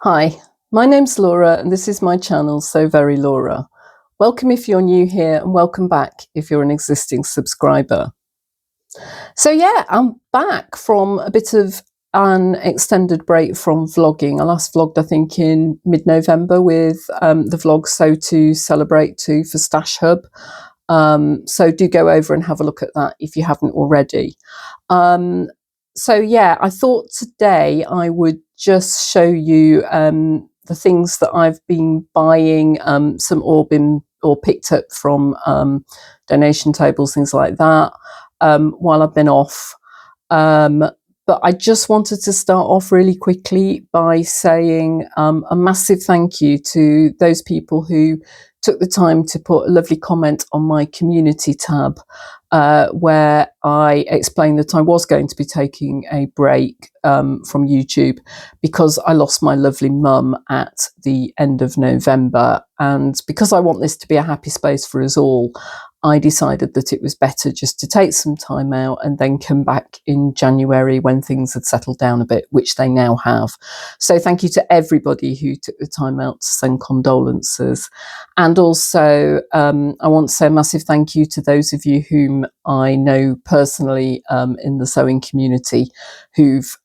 Hi, my name's Laura and this is my channel, So Very Laura. Welcome if you're new here and welcome back if you're an existing subscriber. So yeah, I'm back from a bit of an extended break from vlogging. I last vlogged, I think, in mid-November with the vlog So To Celebrate To for Stash Hub. So do go over and have a look at that if you haven't already. So yeah, I thought today I would just show you the things that I've been buying, some or picked up from donation tables, things like that, while I've been off. But I just wanted to start off really quickly by saying a massive thank you to those people who took the time to put a lovely comment on my community tab, where I explained that I was going to be taking a break from YouTube because I lost my lovely mum at the end of November. And because I want this to be a happy space for us all, I decided that it was better just to take some time out and then come back in January when things had settled down a bit, which they now have. So thank you to everybody who took the time out to send condolences. And also, I want to say a massive thank you to those of you whom I know personally in the sewing community who've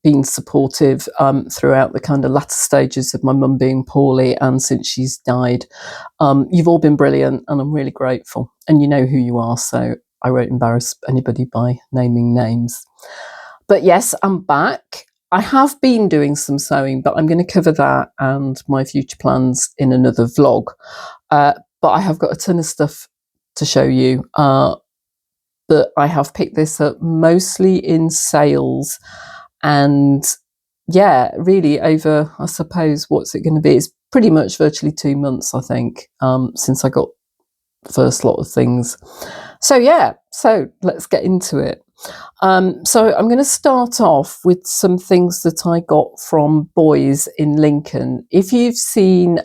been supportive throughout the kind of latter stages of my mum being poorly and since she's died. You've all been brilliant and I'm really grateful, and you know who you are, so I won't embarrass anybody by naming names. But yes, I'm back. I have been doing some sewing, but I'm going to cover that and my future plans in another vlog. But I have got a ton of stuff to show you. But I have picked this up mostly in sales. And yeah, really over, I suppose, what's it going to be? It's pretty much virtually 2 months, I think, since I got the first lot of things. So yeah, so let's get into it. So I'm going to start off with some things that I got from Boys in Lincoln. If you've seen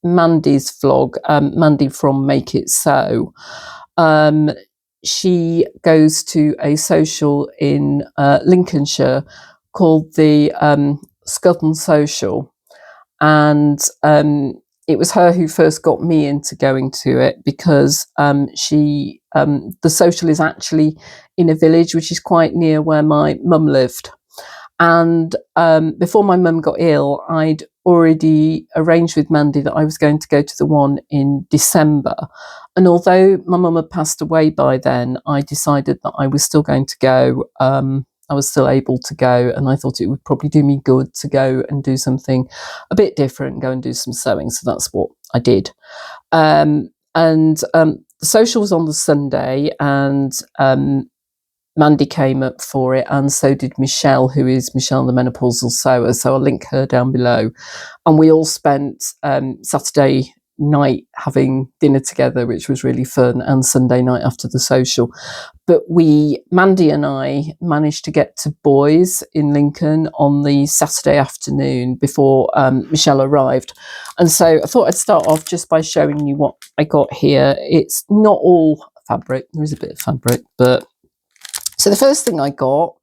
Mandy's vlog, Mandy from Make It So, she goes to a social in Lincolnshire called the Scutton Social, and it was her who first got me into going to it because the social is actually in a village which is quite near where my mum lived. And before my mum got ill, I'd already arranged with Mandy that I was going to go to the one in December. And although my mum had passed away by then, I decided that I was still going to go. I was still able to go, and I thought it would probably do me good to go and do something a bit different, go and do some sewing. So that's what I did. The social was on the Sunday, and Mandy came up for it, and so did Michelle, who is Michelle the Menopausal Sewer. So I'll link her down below. And we all spent Saturday night having dinner together, which was really fun, and Sunday night after the social. But Mandy and I managed to get to Boys in Lincoln on the Saturday afternoon before Michelle arrived. And so I thought I'd start off just by showing you what I got here. It's not all fabric. There is a bit of fabric, but so the first thing I got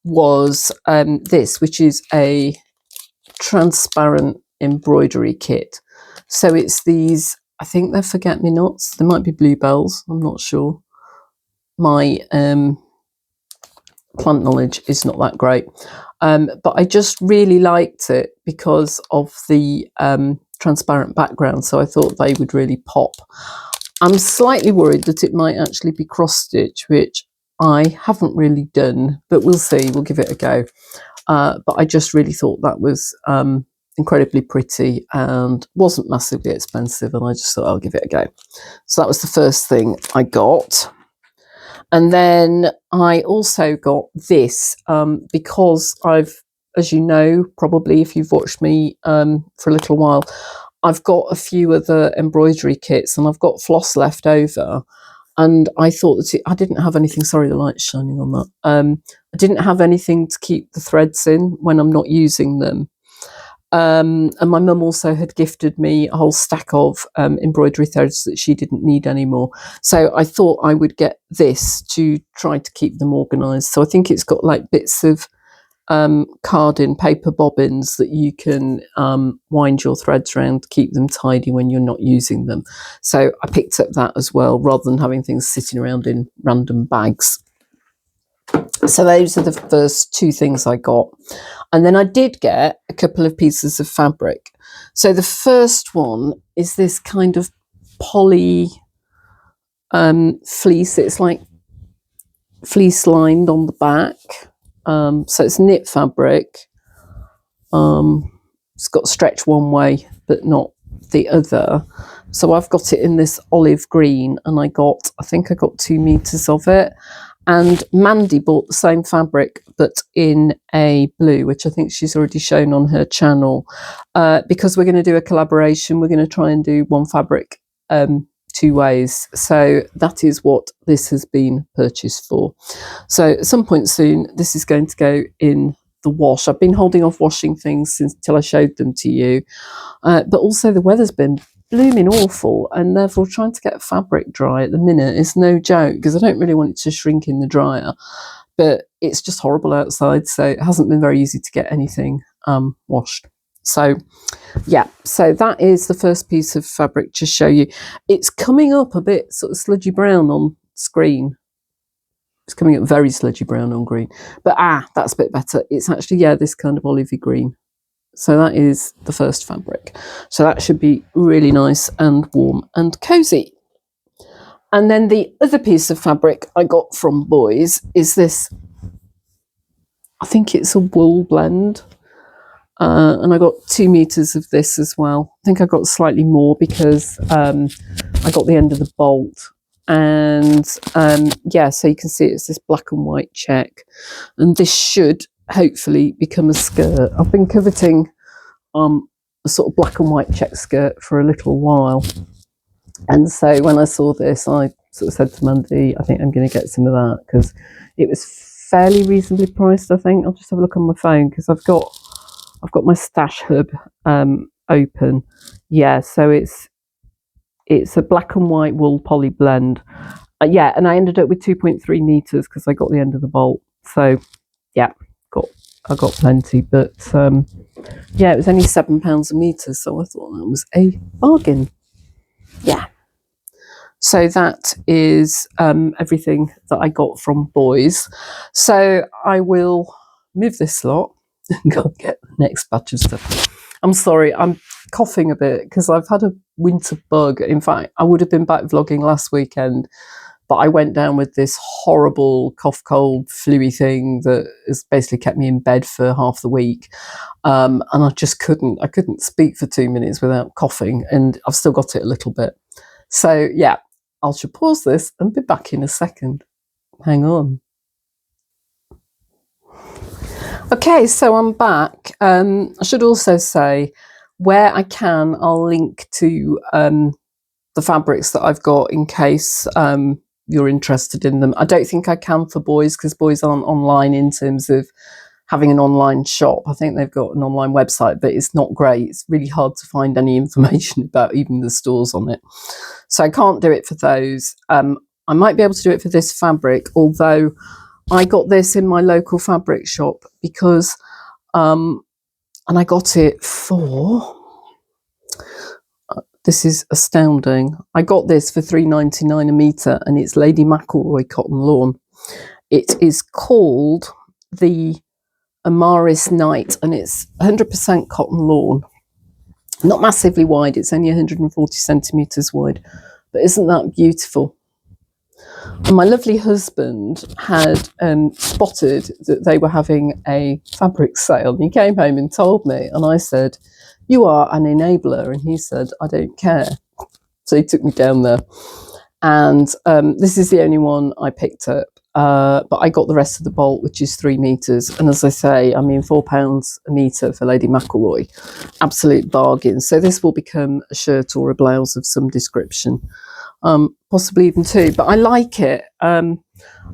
was this, which is a transparent embroidery kit. So it's these, I think they're forget-me-nots. They might be bluebells, I'm not sure. My plant knowledge is not that great. But I just really liked it because of the transparent background. So I thought they would really pop. I'm slightly worried that it might actually be cross-stitch, which I haven't really done, but we'll see. We'll give it a go. But I just really thought that was incredibly pretty and wasn't massively expensive, and I just thought I'll give it a go. So that was the first thing I got. And then I also got this because as you know, probably if you've watched me for a little while, I've got a few other embroidery kits and I've got floss left over. And I thought that I didn't have anything, sorry, the light's shining on that. I didn't have anything to keep the threads in when I'm not using them. And my mum also had gifted me a whole stack of embroidery threads that she didn't need anymore. So I thought I would get this to try to keep them organised. So I think it's got like bits of carding paper bobbins that you can wind your threads around to keep them tidy when you're not using them. So I picked up that as well, rather than having things sitting around in random bags. So those are the first two things I got. And then I did get a couple of pieces of fabric. So the first one is this kind of poly fleece. It's like fleece lined on the back. So it's knit fabric. It's got stretch one way, but not the other. So I've got it in this olive green, and I think I got 2 meters of it. And Mandy bought the same fabric, but in a blue, which I think she's already shown on her channel. Because we're going to do a collaboration, we're going to try and do one fabric 2 ways. So that is what this has been purchased for. So at some point soon, this is going to go in the wash. I've been holding off washing things until I showed them to you. But also the weather's been blooming awful, and therefore trying to get fabric dry at the minute is no joke, because I don't really want it to shrink in the dryer, but it's just horrible outside, so it hasn't been very easy to get anything washed. So yeah, so that is the first piece of fabric to show you. It's coming up a bit sort of sludgy brown on screen. It's coming up very sludgy brown on green, but that's a bit better. It's actually, yeah, this kind of olivey green. So that is the first fabric. So that should be really nice and warm and cozy. And then the other piece of fabric I got from Boys is this, I think it's a wool blend. And I got 2 meters of this as well. I think I got slightly more because I got the end of the bolt. And yeah, so you can see it's this black and white check. And this should hopefully become a skirt. I've been coveting a sort of black and white check skirt for a little while, and so when I saw this, I sort of said to Mandy, I think I'm going to get some of that, because it was fairly reasonably priced. I think I'll just have a look on my phone, because I've got my stash hub open. Yeah, so it's a black and white wool poly blend. Yeah, and I ended up with 2.3 meters because I got the end of the bolt. So yeah, I got plenty, but yeah, it was only £7 a metre, so I thought that was a bargain. Yeah. So that is everything that I got from Boys. So I will move this lot and go get the next batch of stuff. I'm sorry, I'm coughing a bit because I've had a winter bug. In fact, I would have been back vlogging last weekend, but I went down with this horrible cough, cold, flu-y thing that has basically kept me in bed for half the week. And I just couldn't speak for 2 minutes without coughing, and I've still got it a little bit. So yeah, I should pause this and be back in a second. Hang on. Okay, so I'm back. I should also say, where I can, I'll link to the fabrics that I've got in case you're interested in them. I don't think I can for Boys, because Boys aren't online in terms of having an online shop. I think they've got an online website, but it's not great. It's really hard to find any information about even the stores on it. So I can't do it for those. I might be able to do it for this fabric, although I got this in my local fabric shop because, and I got it for, this is astounding. I got this for £3.99 a metre, and it's Lady McElroy cotton lawn. It is called the Amaris Night, and it's 100% cotton lawn. Not massively wide, it's only 140 centimetres wide, but isn't that beautiful? And my lovely husband had spotted that they were having a fabric sale, and he came home and told me, and I said, "You are an enabler," and he said, "I don't care." So he took me down there, and this is the only one I picked up, but I got the rest of the bolt, which is 3 meters, and as I say, I mean, £4 a meter for Lady McElroy, absolute bargain. So this will become a shirt or a blouse of some description, possibly even 2, but I like it. I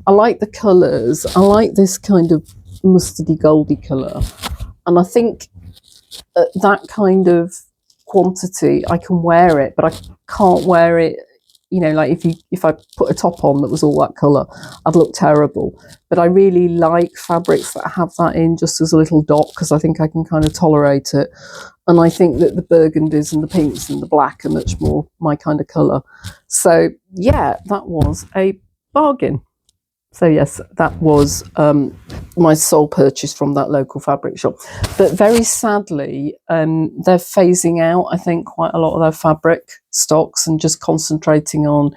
like the colours. I like this kind of mustardy goldy colour, and I think at that kind of quantity I can wear it, but I can't wear it you know, like if I put a top on that was all that colour, I'd look terrible. But I really like fabrics that have that in just as a little dot, because I think I can kind of tolerate it. And I think that the burgundies and the pinks and the black are much more my kind of colour. So yeah, that was a bargain. So yes, that was my sole purchase from that local fabric shop. But very sadly, they're phasing out, I think, quite a lot of their fabric stocks and just concentrating on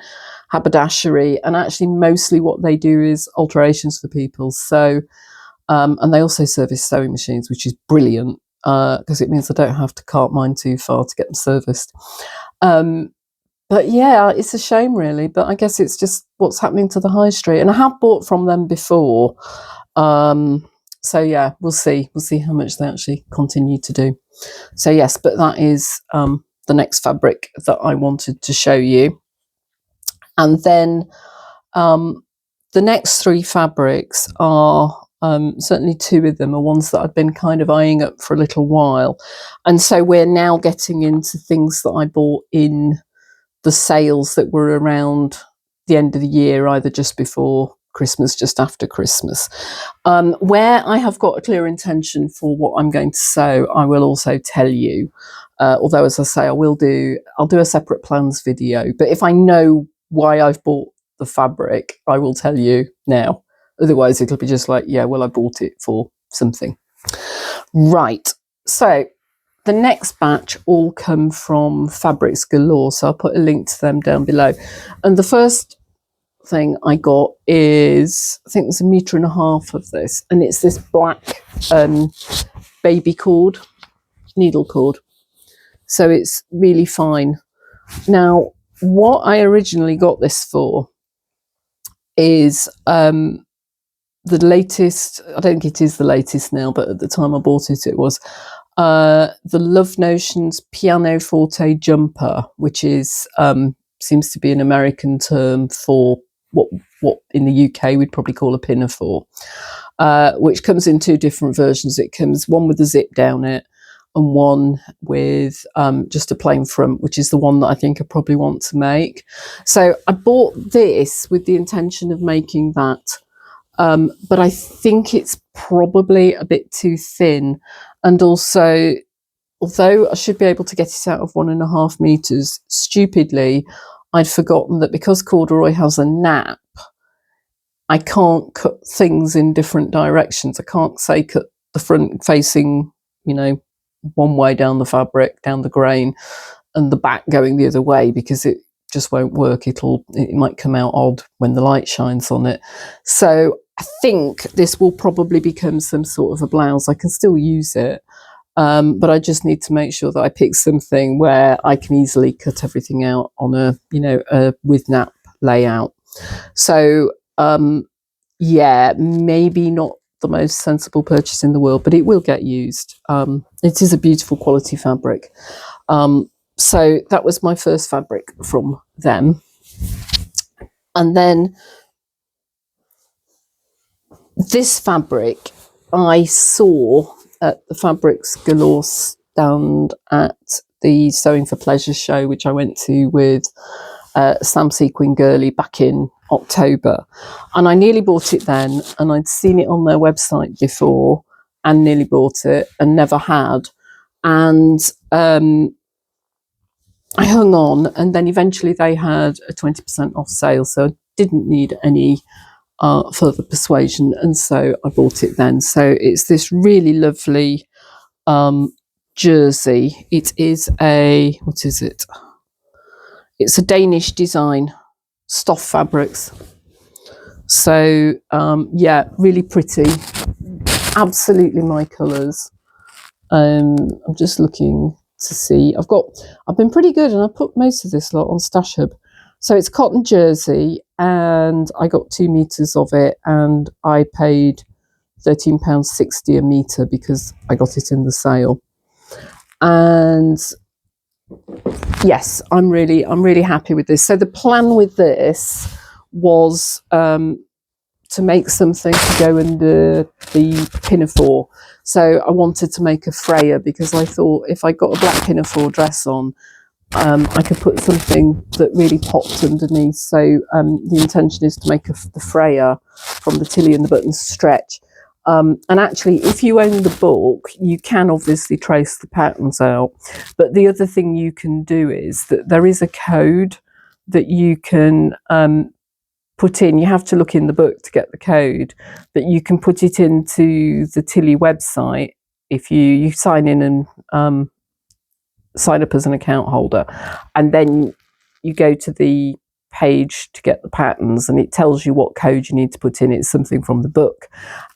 haberdashery. And actually, mostly what they do is alterations for people. So, and they also service sewing machines, which is brilliant, because it means I don't have to cart mine too far to get them serviced. But yeah, it's a shame really, but I guess it's just what's happening to the high street. And I have bought from them before. So yeah, we'll see how much they actually continue to do. So yes, but that is the next fabric that I wanted to show you. And then the next three fabrics are, certainly two of them are ones that I've been kind of eyeing up for a little while. And so we're now getting into things that I bought in the sales that were around the end of the year, either just before Christmas, just after Christmas. Where I have got a clear intention for what I'm going to sew, I will also tell you. Although, as I say, I'll do a separate plans video. But if I know why I've bought the fabric, I will tell you now. Otherwise, it'll be just like, yeah, well, I bought it for something. Right. So the next batch all come from Fabrics Galore, so I'll put a link to them down below. And the first thing I got is, I think there's 1.5 meters of this, and it's this black baby cord, needle cord. So it's really fine. Now, what I originally got this for is the latest, I don't think it is the latest now, but at the time I bought it, it was the Love Notions Piano Forte Jumper, which is seems to be an American term for what in the UK we'd probably call a pinafore, which comes in two different versions. It comes one with a zip down it and one with just a plain front, which is the one that I think I probably want to make. So I bought this with the intention of making that. But I think it's probably a bit too thin. And also, although I should be able to get it out of 1.5 meters, stupidly, I'd forgotten that because corduroy has a nap, I can't cut things in different directions. I can't say cut the front facing, you know, one way down the fabric, down the grain, and the back going the other way, because it just won't work. It might come out odd when the light shines on it. So I think this will probably become some sort of a blouse. I can still use it, but I just need to make sure that I pick something where I can easily cut everything out on a, you know, a with nap layout. So yeah, maybe not the most sensible purchase in the world, but it will get used. It is a beautiful quality fabric. So that was my first fabric from them. And then this fabric I saw at the Fabrics Galore stand at the Sewing for Pleasure show, which I went to with Sam Sequin Gurley back in October. And I nearly bought it then, and I'd seen it on their website before and nearly bought it and never had. And I hung on, and then eventually they had a 20% off sale, so I didn't need any further persuasion, and so I bought it then. So it's this really lovely jersey. It is a, what is it? It's a Danish design, Stoff Fabrics. So yeah, really pretty, absolutely my colours. I'm just looking to see. I've been pretty good, and I put most of this lot on Stash Hub. So it's cotton jersey, and I got 2 meters of it, and I paid £13.60 a meter because I got it in the sale. And yes, I'm really happy with this. So the plan with this was to make something to go under the pinafore. So I wanted to make a Freya, because I thought if I got a black pinafore dress on, I could put something that really popped underneath. So the intention is to make the Freya from the Tilly and the Buttons stretch. And actually, if you own the book, you can obviously trace the patterns out. But the other thing you can do is that there is a code that you can put in. You have to look in the book to get the code, but you can put it into the Tilly website if you sign in and sign up as an account holder, and then you go to the page to get the patterns, and it tells you what code you need to put in. It's something from the book,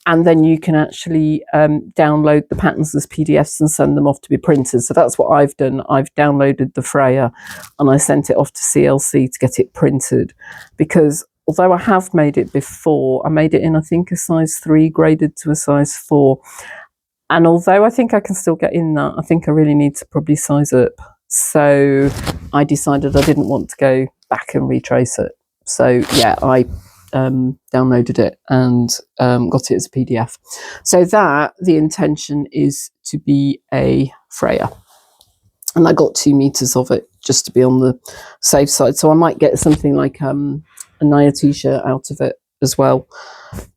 and then you can actually download the patterns as PDFs and send them off to be printed. So that's what I've done. I've downloaded the Freya and I sent it off to CLC to get it printed, because although I have made it before, I made it in, I think, a size 3 graded to a size 4. And although I think I can still get in that, I think I really need to probably size up. So I decided I didn't want to go back and retrace it. So yeah, I downloaded it and got it as a PDF. So that, the intention is to be a Freya. And I got 2 meters of it just to be on the safe side. So I might get something like a Naya t-shirt out of it as well.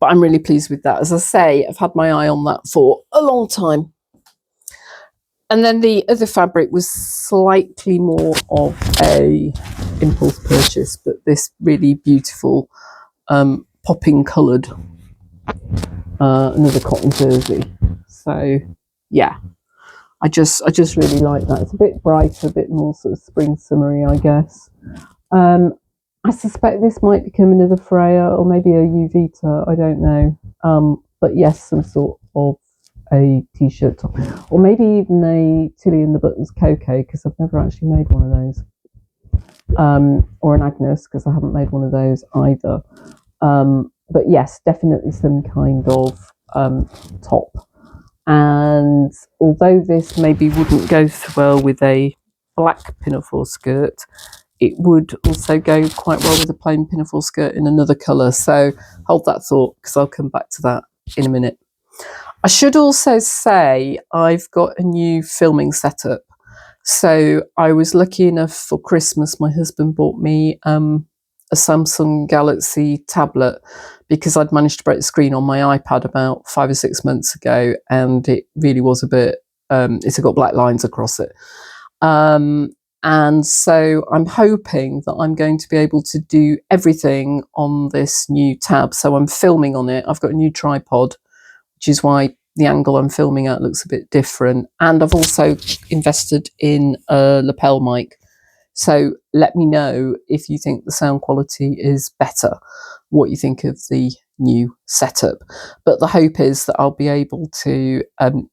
But I'm really pleased with that. As I say, I've had my eye on that for a long time. And then the other fabric was slightly more of a impulse purchase, but this really beautiful popping coloured another cotton jersey. So yeah, I just really like that. It's a bit brighter, a bit more sort of spring summery, I guess. I suspect this might become another Freya or maybe a Uvita, I don't know. But yes, some sort of a t-shirt top, or maybe even a Tilly and the Buttons Coco, because I've never actually made one of those. Or an Agnes, because I haven't made one of those either. But yes, definitely some kind of top. And although this maybe wouldn't go so well with a black pinafore skirt, it would also go quite well with a plain pinafore skirt in another colour. So hold that thought, because I'll come back to that in a minute. I should also say I've got a new filming setup. So I was lucky enough for Christmas, my husband bought me a Samsung Galaxy tablet, because I'd managed to break the screen on my iPad about 5 or 6 months ago, and it really was a bit, it's got black lines across it. And so I'm hoping that I'm going to be able to do everything on this new tab. So I'm filming on it. I've got a new tripod, which is why the angle I'm filming at looks a bit different. And I've also invested in a lapel mic. So let me know if you think the sound quality is better, what you think of the new setup. But the hope is that I'll be able to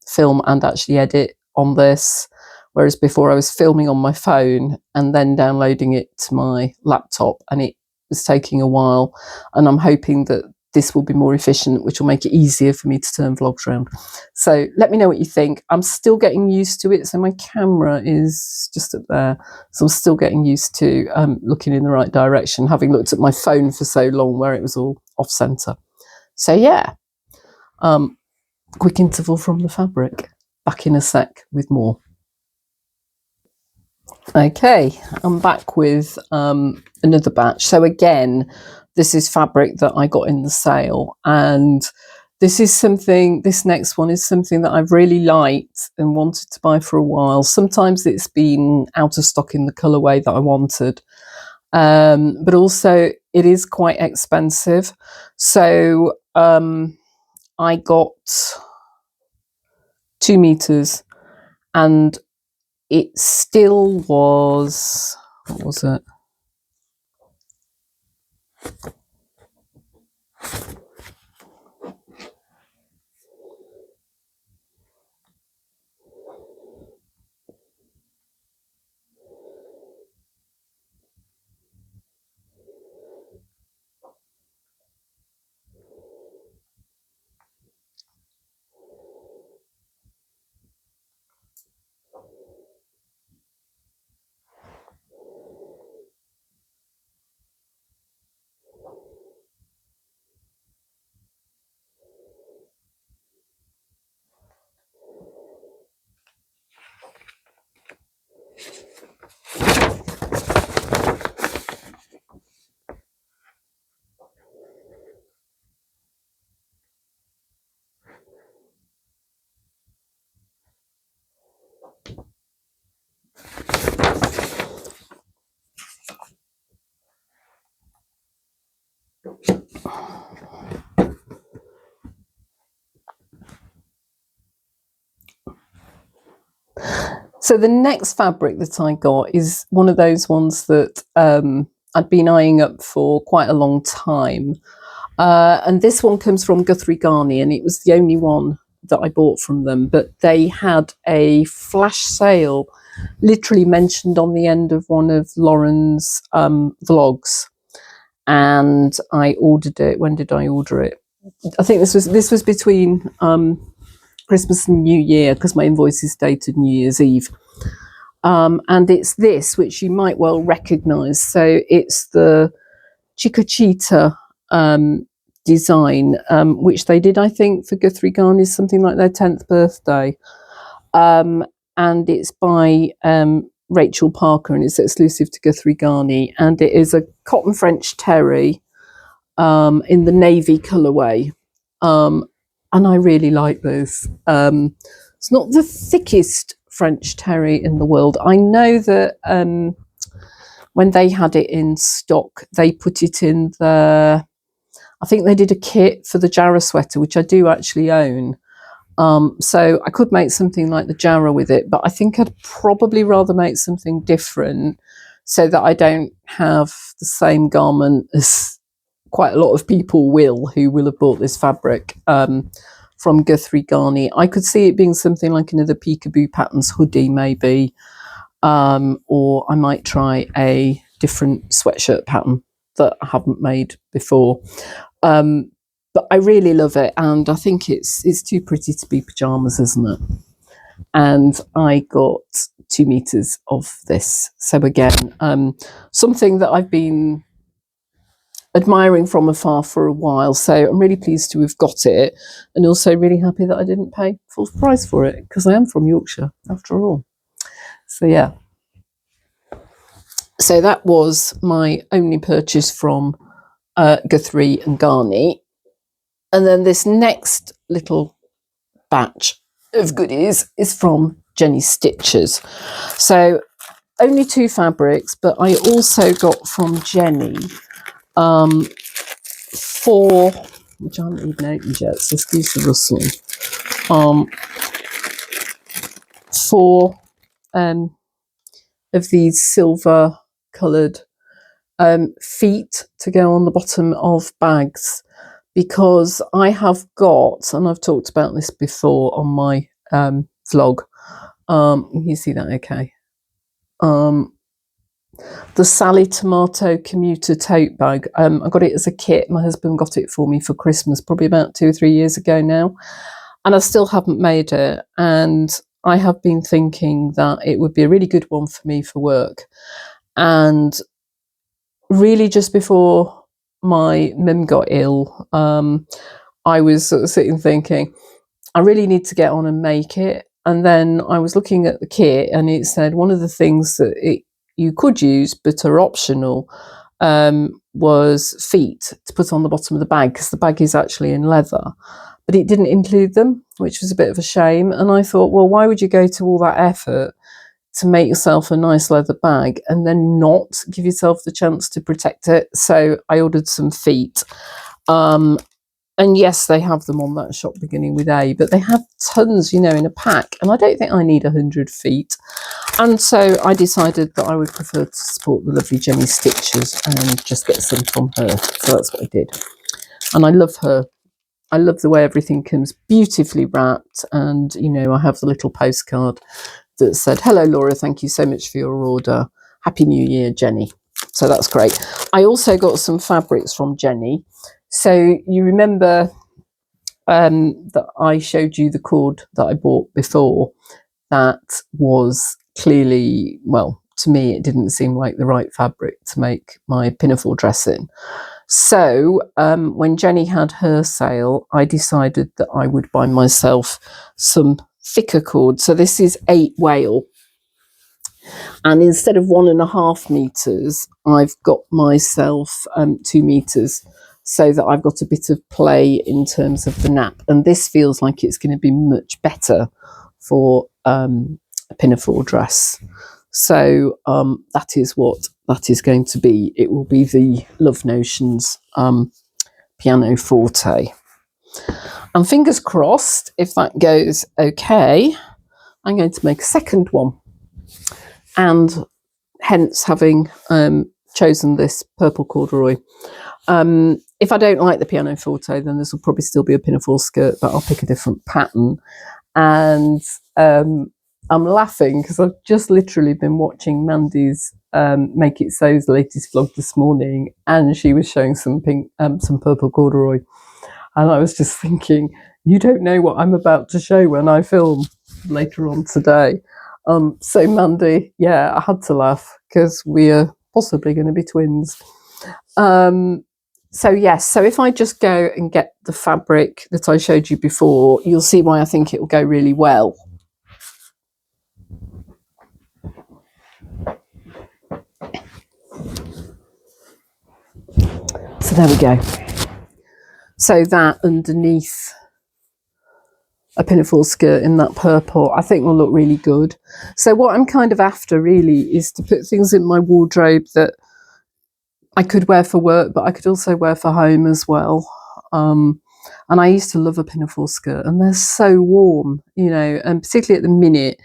film and actually edit on this, whereas before I was filming on my phone and then downloading it to my laptop, and it was taking a while. And I'm hoping that this will be more efficient, which will make it easier for me to turn vlogs around. So let me know what you think. I'm still getting used to it. So my camera is just up there. So I'm still getting used to looking in the right direction, having looked at my phone for so long where it was all off center. So yeah, quick interval from the fabric. Back in a sec with more. Okay, I'm back with another batch. So again, this is fabric that I got in the sale, and this next one is something that I've really liked and wanted to buy for a while. Sometimes it's been out of stock in the colourway that I wanted, but also it is quite expensive. So I got 2 meters, and it still was, what was it? So the next fabric that I got is one of those ones that I'd been eyeing up for quite a long time. And this one comes from Guthrie and Ghani, and it was the only one that I bought from them. But they had a flash sale literally mentioned on the end of one of Lauren's vlogs. And I ordered it. When did I order it? I think this was between Christmas and New Year, because my invoice is dated New Year's Eve. And it's this, which you might well recognise. So it's the Chiquita design, which they did, I think, for Guthrie and Ghani, something like their 10th birthday. And it's by Rachel Parker, and it's exclusive to Guthrie and Ghani. And it is a cotton French terry in the navy colourway. And I really like this. It's not the thickest French terry in the world. I know that when they had it in stock, they put it in I think they did a kit for the Jarrah sweater, which I do actually own. So I could make something like the Jarrah with it, but I think I'd probably rather make something different so that I don't have the same garment as quite a lot of people who will have bought this fabric from Guthrie and Ghani. I could see it being something like another Peekaboo Patterns hoodie, maybe, or I might try a different sweatshirt pattern that I haven't made before. But I really love it, and I think it's too pretty to be pyjamas, isn't it? And I got 2 meters of this. So again, something that I've been admiring from afar for a while, so I'm really pleased to have got it, and also really happy that I didn't pay full price for it, because I am from Yorkshire after all. So yeah, so that was my only purchase from Guthrie and Ghani. And then this next little batch of goodies is from Jenny Stitchers. So only 2 fabrics, but I also got from Jenny 4, which I haven't even opened yet, so excuse the rustling, 4 of these silver coloured feet to go on the bottom of bags, because I have got, and I've talked about this before on my vlog, you see that okay, the Sally Tomato commuter tote bag. I got it as a kit. My husband got it for me for Christmas, probably about 2 or 3 years ago now, and I still haven't made it. And I have been thinking that it would be a really good one for me for work. And really, just before my mum got ill, I was sort of sitting thinking, I really need to get on and make it. And then I was looking at the kit, and it said one of the things that you could use but are optional was feet to put on the bottom of the bag, because the bag is actually in leather, but it didn't include them, which was a bit of a shame. And I thought, well, why would you go to all that effort to make yourself a nice leather bag and then not give yourself the chance to protect it? So I ordered some feet. And yes, they have them on that shop beginning with A, but they have tons, in a pack. And I don't think I need 100 feet. And so I decided that I would prefer to support the lovely Jenny Stitchers and just get some from her. So that's what I did. And I love her. I love the way everything comes beautifully wrapped. And, I have the little postcard that said, "Hello, Laura, thank you so much for your order. Happy New Year, Jenny." So that's great. I also got some fabrics from Jenny. So you remember that I showed you the cord that I bought before. That was clearly, well, to me, it didn't seem like the right fabric to make my pinafore dress in. So when Jenny had her sale, I decided that I would buy myself some thicker cord. So this is 8 wale. And instead of 1.5 meters, I've got myself 2 meters, so that I've got a bit of play in terms of the nap. And this feels like it's going to be much better for a pinafore dress. So that is what that is going to be. It will be the Love Notions Piano Forte. And fingers crossed, if that goes okay, I'm going to make a second one. and hence having chosen this purple corduroy. If I don't like the pianoforte, then this will probably still be a pinafore skirt, but I'll pick a different pattern. And I'm laughing because I've just literally been watching Mandy's Make It So's latest vlog this morning, and she was showing some purple corduroy, and I was just thinking, you don't know what I'm about to show when I film later on today. So Mandy, yeah, I had to laugh because we are possibly going to be twins. So yes, so if I just go and get the fabric that I showed you before, you'll see why I think it will go really well. So there we go. So that underneath a pinafore skirt in that purple, I think will look really good. So what I'm kind of after really is to put things in my wardrobe that I could wear for work, but I could also wear for home as well. And I used to love a pinafore skirt, and they're so warm, you know, and particularly at the minute,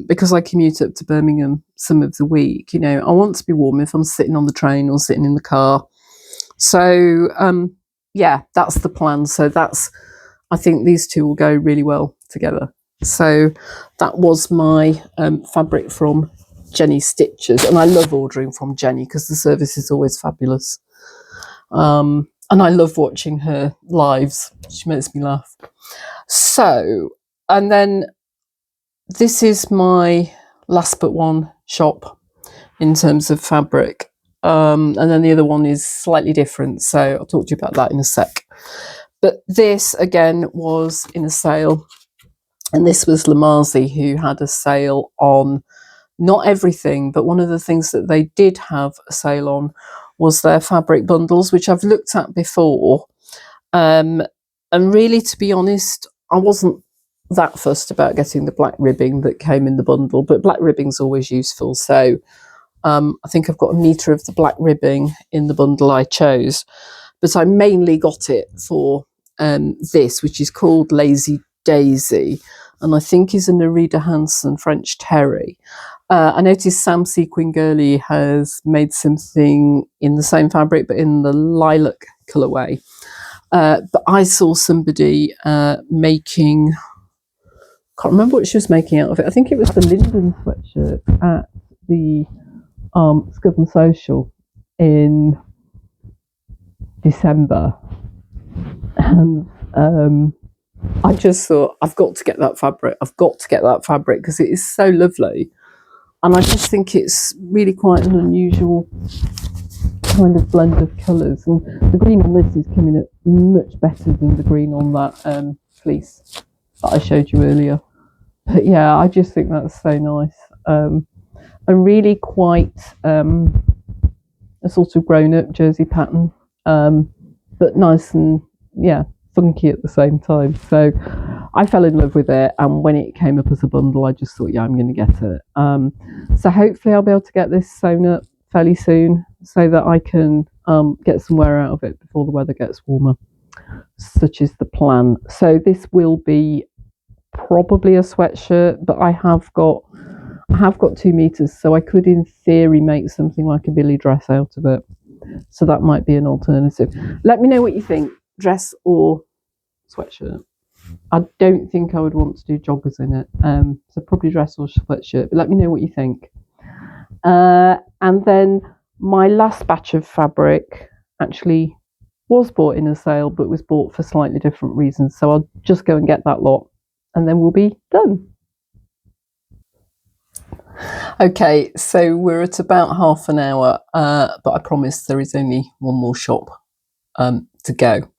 because I commute up to Birmingham some of the week, you know, I want to be warm if I'm sitting on the train or sitting in the car. So, yeah, that's the plan. So I think these two will go really well together. So that was my fabric from Jenny Stitches, and I love ordering from Jenny because the service is always fabulous. And I love watching her lives. She makes me laugh. So, and then this is my last but one shop in terms of fabric. And then the other one is slightly different. So I'll talk to you about that in a sec. But this, again, was in a sale. And this was Lamazi, who had a sale on not everything, but one of the things that they did have a sale on was their fabric bundles, which I've looked at before. And really, to be honest, I wasn't that fussed about getting the black ribbing that came in the bundle, but black ribbing's always useful. So I think I've got a metre of the black ribbing in the bundle I chose, but I mainly got it for this, which is called Lazy Daisy, and I think is a Nerida Hansen French Terry. I noticed Sam Sequin-Gurley has made something in the same fabric, but in the lilac colourway. But I saw somebody making, can't remember what she was making out of it. I think it was the Linden sweatshirt at the Scotland Social in December. And I just thought, I've got to get that fabric. I've got to get that fabric because it is so lovely. And I just think it's really quite an unusual kind of blend of colours. And the green on this is coming up much better than the green on that fleece that I showed you earlier. But yeah, I just think that's so nice. And really quite a sort of grown-up jersey pattern, but nice and, yeah, funky at the same time. So I fell in love with it, and when it came up as a bundle, I just thought, yeah, I'm going to get it. So hopefully I'll be able to get this sewn up fairly soon so that I can get some wear out of it before the weather gets warmer. Such is the plan. So this will be probably a sweatshirt, but I have got 2 meters, so I could in theory make something like a billy dress out of it. So that might be an alternative. Let me know what you think, dress or sweatshirt. I don't think I would want to do joggers in it, so probably dress or sweatshirt, but let me know what you think. And then my last batch of fabric actually was bought in a sale, but was bought for slightly different reasons, so I'll just go and get that lot and then we'll be done. Okay, so we're at about half an hour, but I promise there is only one more shop to go.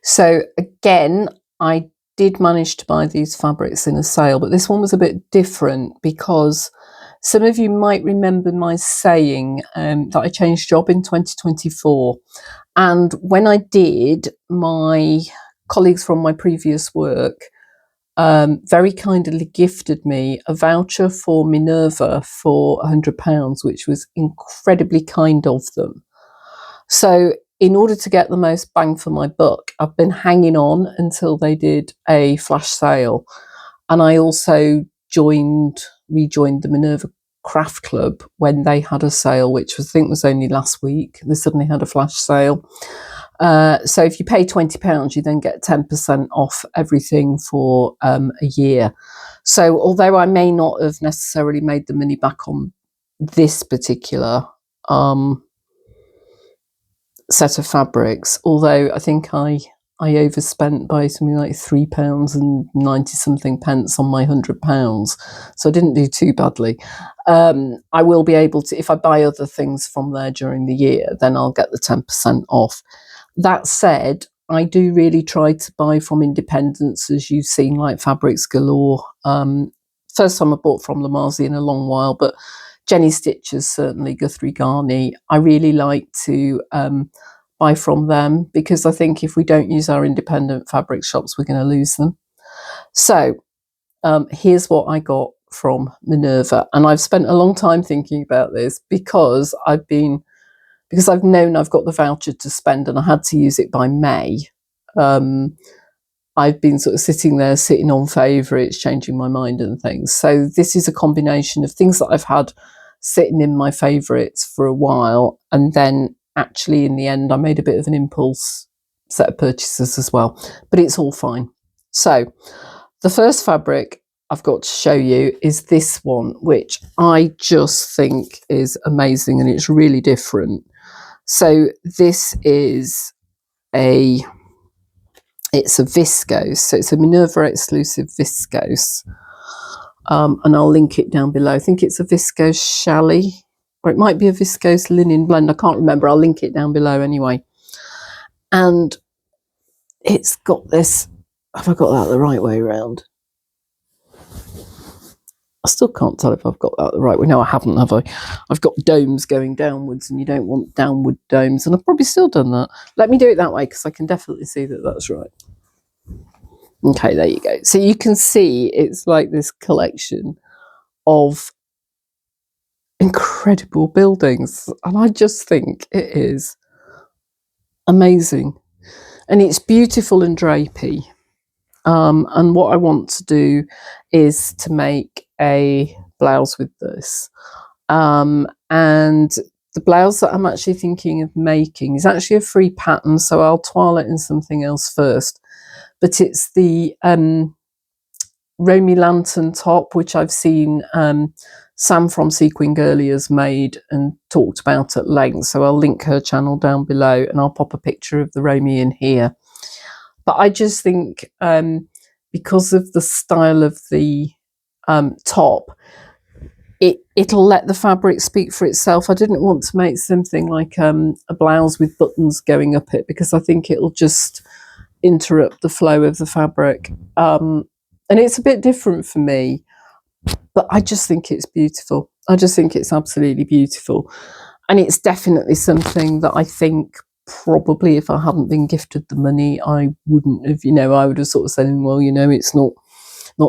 So again, I did manage to buy these fabrics in a sale, but this one was a bit different because some of you might remember my saying that I changed job in 2024. And when I did, my colleagues from my previous work very kindly gifted me a voucher for Minerva for £100, which was incredibly kind of them. So in order to get the most bang for my buck, I've been hanging on until they did a flash sale. And I also rejoined the Minerva Craft Club when they had a sale, which I think was only last week. They suddenly had a flash sale. So if you pay £20, you then get 10% off everything for a year. So although I may not have necessarily made the money back on this particular set of fabrics, although I think I overspent by something like £3.90 something on my £100, so I didn't do too badly. I will be able to, if I buy other things from there during the year, then I'll get the 10% off. That said, I do really try to buy from independents, as you've seen, like Fabrics Galore. First time I bought from Lamazi in a long while, but Jenny Stitches, certainly, Guthrie and Ghani. I really like to buy from them, because I think if we don't use our independent fabric shops, we're going to lose them. So here's what I got from Minerva, and I've spent a long time thinking about this because I've known I've got the voucher to spend and I had to use it by May. I've been sort of sitting on favourites, changing my mind and things. So this is a combination of things that I've had sitting in my favourites for a while, and then actually in the end I made a bit of an impulse set of purchases as well, but it's all fine. So the first fabric I've got to show you is this one, which I just think is amazing, and it's really different. So this is it's a viscose, so it's a Minerva exclusive viscose, and I'll link it down below. I think it's a viscose challis, or it might be a viscose linen blend, I can't remember. I'll link it down below anyway. And it's got this, have I got that the right way around? I still can't tell if I've got that the right way. No, I haven't, have I? I've got domes going downwards, and you don't want downward domes, and I've probably still done that. Let me do it that way, because I can definitely see that that's right. Okay, there you go. So you can see it's like this collection of incredible buildings, and I just think it is amazing, and it's beautiful and drapey. And what I want to do is to make a blouse with this, and the blouse that I'm actually thinking of making is actually a free pattern, so I'll toile it in something else first. But it's the Romy Lantern top, which I've seen Sam from Sequin Girly has made and talked about at length, so I'll link her channel down below, and I'll pop a picture of the Romy in here. But I just think because of the style of the top, it'll let the fabric speak for itself. I didn't want to make something like a blouse with buttons going up it, because I think it'll just interrupt the flow of the fabric. And it's a bit different for me, but I just think it's beautiful. I just think it's absolutely beautiful. And it's definitely something that I think probably if I hadn't been gifted the money, I wouldn't have, I would have sort of said, well, it's not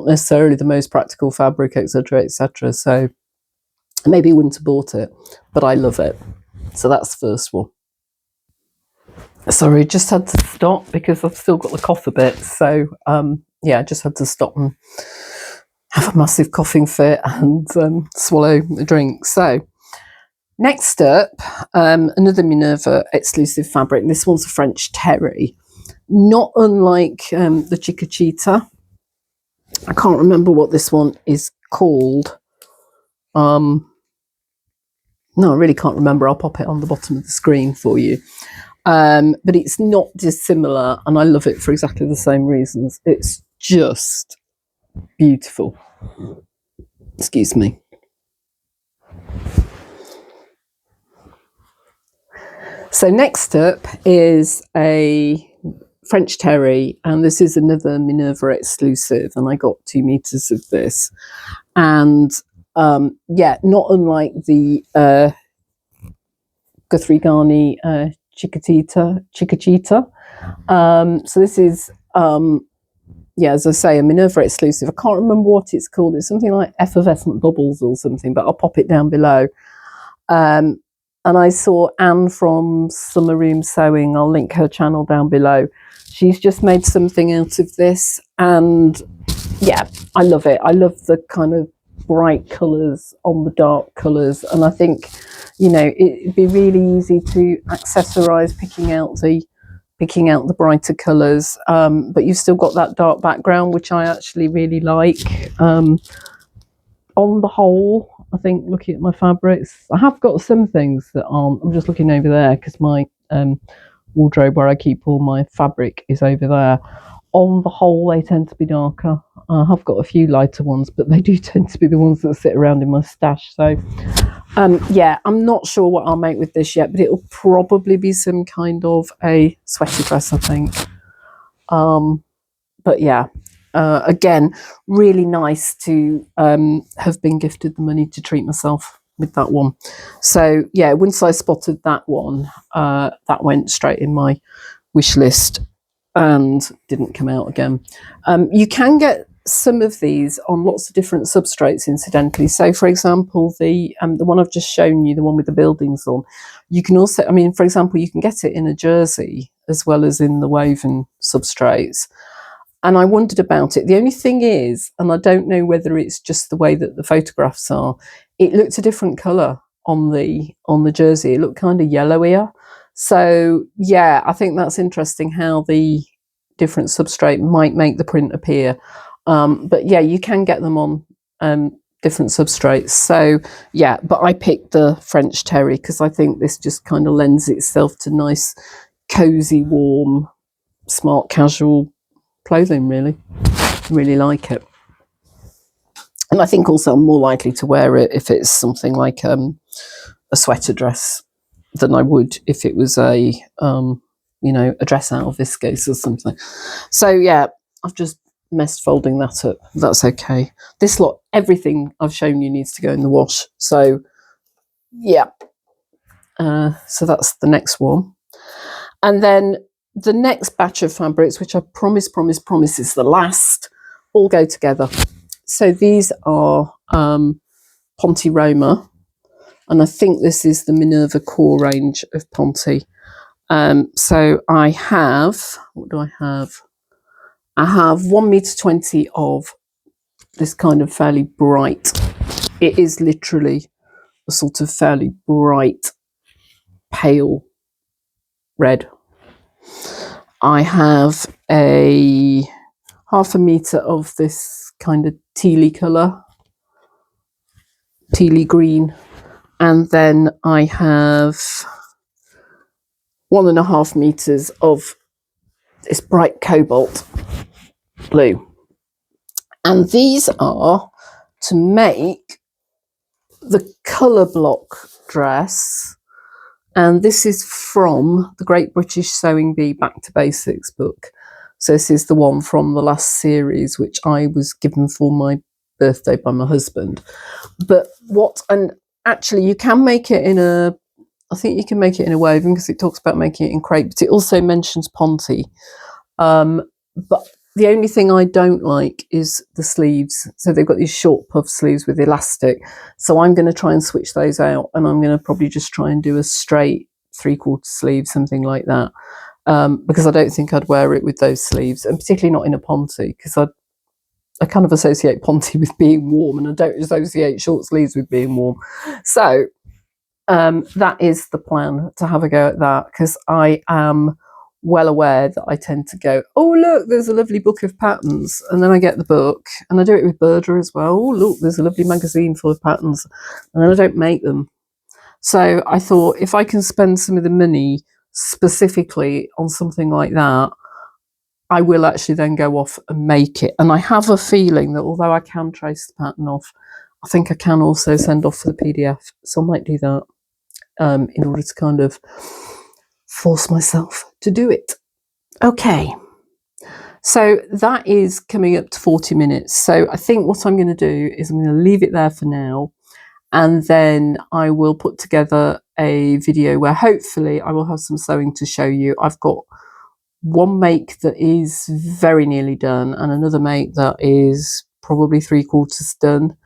necessarily the most practical fabric, etc., etc. So maybe I wouldn't have bought it, but I love it. So that's the first one. Sorry, just had to stop because I've still got the cough a bit. So yeah, I just had to stop and have a massive coughing fit and swallow a drink. So next up, another Minerva exclusive fabric. This one's a French terry, not unlike the Chiquitita. I can't remember what this one is called. No, I really can't remember. I'll pop it on the bottom of the screen for you. But it's not dissimilar, and I love it for exactly the same reasons. It's just beautiful. Excuse me. So next up is a French terry, and this is another Minerva exclusive, and I got 2 meters of this. And yeah, not unlike the Guthrie and Ghani Chiquitita. So this is yeah, as I say, a Minerva exclusive. I can't remember what it's called. It's something like effervescent bubbles or something, but I'll pop it down below. And I saw Anne from Summer Room Sewing. I'll link her channel down below. She's just made something out of this, and yeah, I love it. I love the kind of bright colours on the dark colours, and I think, you know, it'd be really easy to accessorise picking out the brighter colours, but you've still got that dark background, which I actually really like. On the whole, I think, looking at my fabrics, I have got some things that aren't. I'm just looking over there because my wardrobe where I keep all my fabric is over there. On the whole, they tend to be darker. I have got a few lighter ones, but they do tend to be the ones that sit around in my stash. So yeah, I'm not sure what I'll make with this yet, but it'll probably be some kind of a sweater dress, I think. But yeah, again, really nice to have been gifted the money to treat myself with that one. So yeah, once I spotted that one, that went straight in my wish list and didn't come out again. You can get some of these on lots of different substrates, incidentally. So for example, the one I've just shown you, the one with the buildings on, you can also, I mean, for example, you can get it in a jersey as well as in the woven substrates. And I wondered about it. The only thing is, and I don't know whether it's just the way that the photographs are, it looked a different colour on the jersey. It looked kind of yellowier. So yeah, I think that's interesting how the different substrate might make the print appear. But yeah, you can get them on different substrates. So yeah, but I picked the French terry because I think this just kind of lends itself to nice, cozy, warm, smart, casual clothing. Really like it. And I think also I'm more likely to wear it if it's something like a sweater dress than I would if it was a you know, a dress out of viscose or something. So yeah, I've just messed folding that up. That's okay. This lot, everything I've shown you needs to go in the wash. So yeah, so that's the next one. And then the next batch of fabrics, which I promise is the last, all go together. So these are Ponti Roma, and I think this is the Minerva core range of Ponti. So I have, what do I have? I have 1.20 meters of this kind of fairly bright, it is literally a sort of fairly bright, pale red. I have a 0.5 meter of this kind of tealy colour, tealy green, and then I have 1.5 meters of this bright cobalt blue. And these are to make the colour block dress. And this is from the Great British Sewing Bee Back to Basics book. So this is the one from the last series, which I was given for my birthday by my husband. But and actually you can make it in a, I think you can make it in a woven because it talks about making it in crepe, but it also mentions Ponti. But the only thing I don't like is the sleeves. So they've got these short puff sleeves with elastic. So I'm going to try and switch those out, and I'm going to probably just try and do a straight 3/4 sleeve, something like that. Because I don't think I'd wear it with those sleeves, and particularly not in a Ponti, because I kind of associate Ponti with being warm, and I don't associate short sleeves with being warm. So that is the plan, to have a go at that, because I am well aware that I tend to go, oh look, there's a lovely book of patterns, and then I get the book, and I do it with Burda as well. Oh look, there's a lovely magazine full of patterns, and then I don't make them. So I thought, if I can spend some of the money specifically on something like that, I will actually then go off and make it. And I have a feeling that although I can trace the pattern off, I think I can also send off for the PDF. So I might do that in order to kind of force myself to do it. Okay, so that is coming up to 40 minutes. So I think what I'm going to do is I'm going to leave it there for now, and then I will put together a video where hopefully I will have some sewing to show you. I've got one make that is very nearly done and another make that is probably 3/4 done.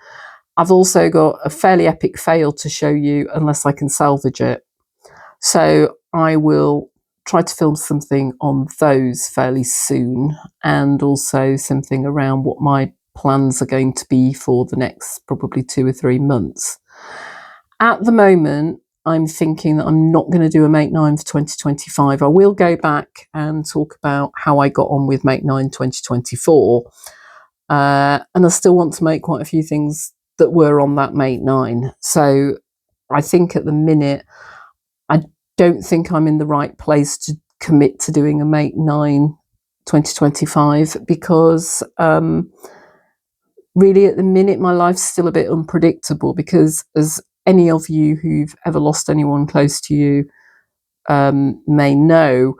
I've also got a fairly epic fail to show you unless I can salvage it. So I will try to film something on those fairly soon, and also something around what my plans are going to be for the next probably 2 or 3 months. At the moment, I'm thinking that I'm not going to do a Make 9 for 2025. I will go back and talk about how I got on with Make 9 2024. And I still want to make quite a few things that were on that Make 9. So I think at the minute, I don't think I'm in the right place to commit to doing a Make 9 2025 because really at the minute my life's still a bit unpredictable, because as any of you who've ever lost anyone close to you may know,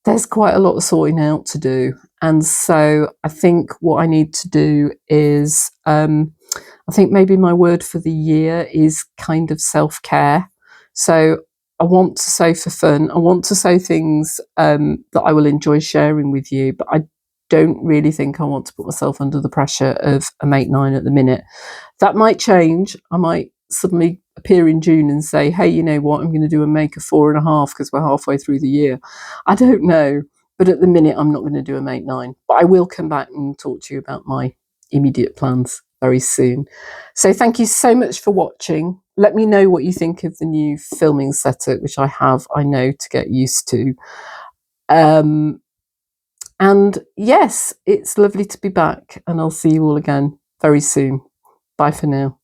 there's quite a lot of sorting out to do. And so I think what I need to do is, I think maybe my word for the year is kind of self-care. So I want to sew for fun. I want to sew things that I will enjoy sharing with you, but I don't really think I want to put myself under the pressure of a Make 9 at the minute. That might change. I might suddenly appear in June and say, hey, you know what, I'm going to do a Make a 4.5 because we're halfway through the year. I don't know. But at the minute, I'm not going to do a Make 9. But I will come back and talk to you about my immediate plans very soon. So thank you so much for watching. Let me know what you think of the new filming setup, which I know, to get used to. And yes, it's lovely to be back, and I'll see you all again very soon. Bye for now.